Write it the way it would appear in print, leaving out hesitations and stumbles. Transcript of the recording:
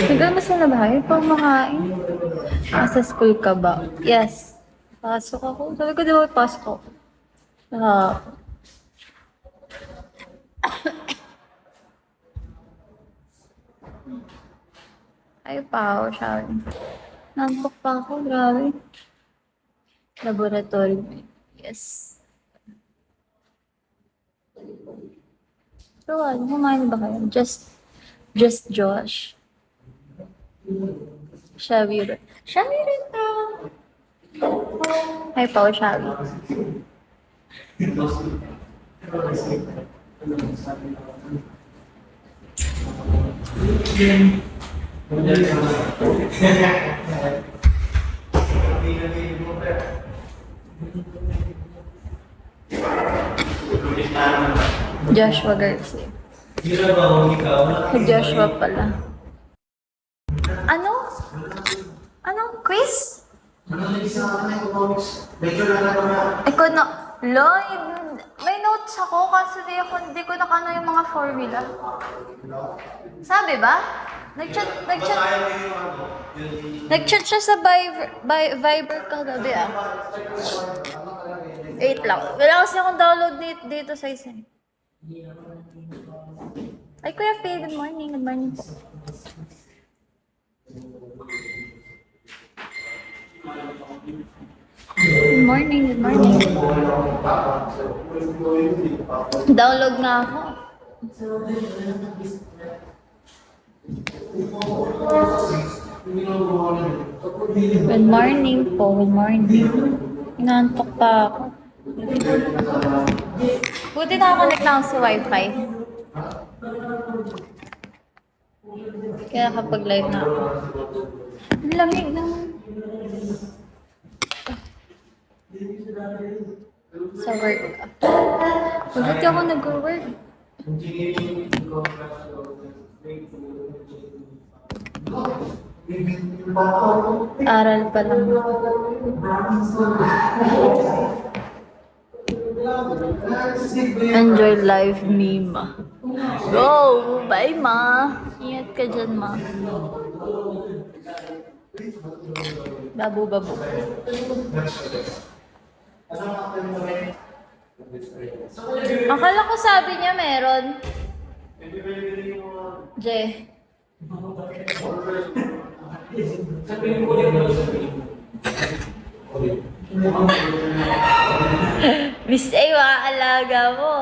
Tagal mo sa bahay pang makain. Sa school ka ba? Yes. Pasok ako. Sabi ko, di ba pasok ako? Ah, ay pa ako, shower. Nantok pa ako, grabe. Laboratory. Yes. So, ano, kumain ba kayo? Just Josh. Shabby. Shabby rin to. Hi, Pao, Shabby. Joshua Garcia. Joshua pala. Ano? Anong quiz? Ikaw na... Lloyd, may notes ako kasi di ko nakano yung mga formula. Sabi ba? Nag-chat siya sa Viber kagabi ah. Wait lang. Wala kasi akong download dito sa isa. Ay, Kuya Faye, good morning. Good morning po. Good morning, good morning. Download nga ako. Good morning po, good morning. Inantok pa ako. Buti nakakonect na ako sa wifi. Kaya kapag live na ako. Ang lamig naman. Sa work ka. Bakit ako nag-work? Aral pa lang. Enjoy life, Mima. Go! Bye, Ma! Ingat ka dyan, Ma. Babu. Akala ko sabi niya meron. Jay. Miss A, alaga mo.